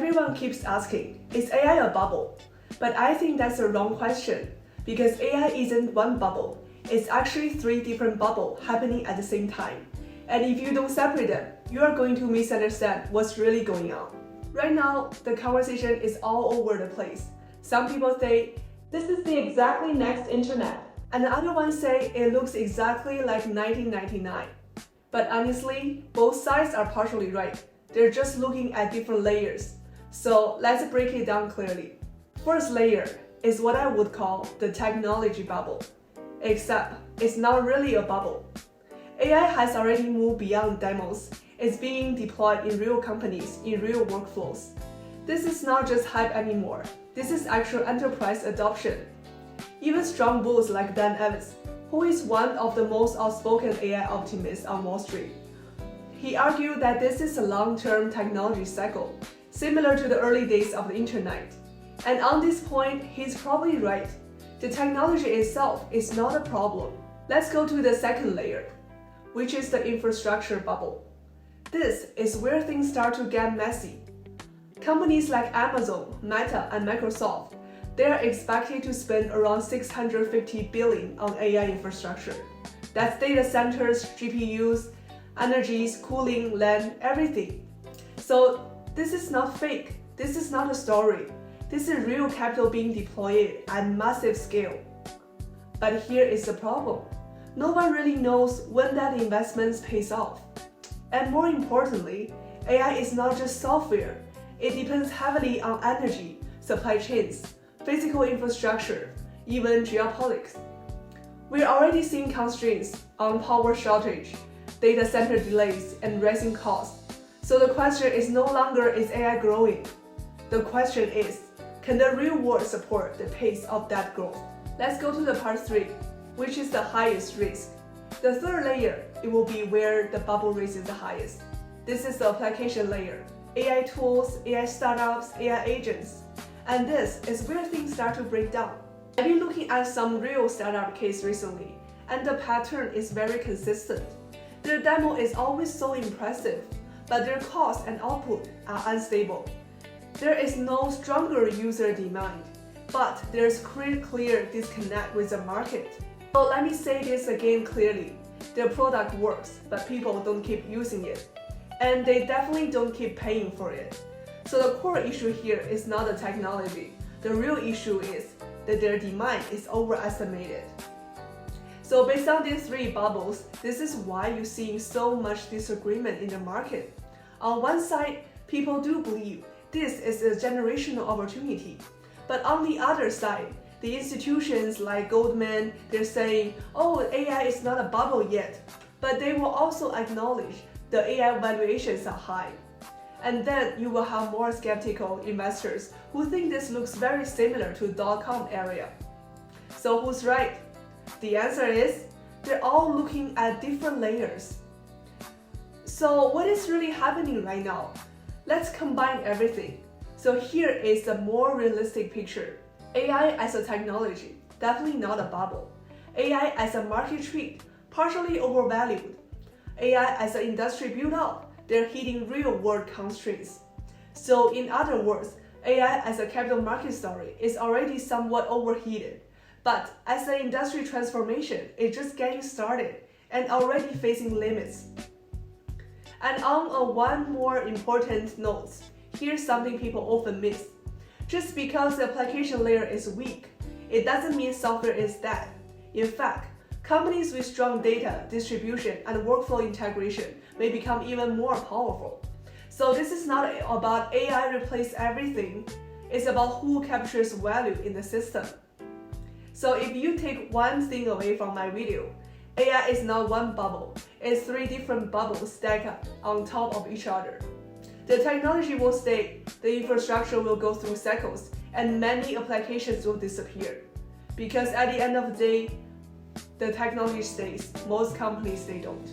Everyone keeps asking, is AI a bubble? But I think that's a wrong question, because AI isn't one bubble. It's actually three different bubbles happening at the same time. And if you don't separate them, you are going to misunderstand what's really going on. Right now, the conversation is all over the place. Some people say, this is the exactly next internet. And the other ones say it looks exactly like 1999. But honestly, both sides are partially right. They're just looking at different layers. So let's break it down clearly. First layer is what I would call the technology bubble. Except it's not really a bubble. AI has already moved beyond demos. It's being deployed in real companies, in real workflows. This is not just hype anymore. This is actual enterprise adoption. Even strong bulls like Dan Evans, who is one of the most outspoken AI optimists on Wall Street, he argued that this is a long-term technology cycle, similar to the early days of the internet. And on this point, he's probably right. The technology itself is not a problem. Let's go to the second layer, which is the infrastructure bubble. This is where things start to get messy. Companies like Amazon, Meta, and Microsoft, they are expected to spend around $650 billion on AI infrastructure. That's data centers, GPUs, energies, cooling, land, everything. So this is not fake. This is not a story. This is real capital being deployed at massive scale. But here is the problem. No one really knows when that investment pays off. And more importantly, AI is not just software. It depends heavily on energy, supply chains, physical infrastructure, even geopolitics. We're already seeing constraints on power shortage, data center delays, and rising costs. So the question is no longer is AI growing? The question is, can the real world support the pace of that growth? Let's go to the part 3, which is the highest risk. The third layer, it will be where the bubble risk is the highest. This is the application layer. AI tools, AI startups, AI agents. And this is where things start to break down. I've been looking at some real startup case recently, and the pattern is very consistent. Their demo is always so impressive, but their cost and output are unstable. There is no stronger user demand, but there's clear disconnect with the market. So let me say this again clearly. Their product works, but people don't keep using it. And they definitely don't keep paying for it. So the core issue here is not the technology. The real issue is that their demand is overestimated. So based on these three bubbles, this is why you're seeing so much disagreement in the market. On one side, people do believe this is a generational opportunity. But on the other side, the institutions like Goldman, they're saying, oh, AI is not a bubble yet. But they will also acknowledge the AI valuations are high. And then you will have more skeptical investors who think this looks very similar to .com area. So who's right? The answer is, they're all looking at different layers. So what is really happening right now? Let's combine everything. So here is the more realistic picture. AI as a technology, definitely not a bubble. AI as a market treat, partially overvalued. AI as an industry build-up, they're hitting real-world constraints. So in other words, AI as a capital market story is already somewhat overheated. But as an industry transformation, it's just getting started and already facing limits. And on one more important note, here's something people often miss. Just because the application layer is weak, it doesn't mean software is dead. In fact, companies with strong data, distribution, and workflow integration may become even more powerful. So this is not about AI replace everything, it's about who captures value in the system. So if you take one thing away from my video, AI is not one bubble, it's three different bubbles stacked up on top of each other. The technology will stay, the infrastructure will go through cycles, and many applications will disappear. Because at the end of the day, the technology stays, most companies they don't.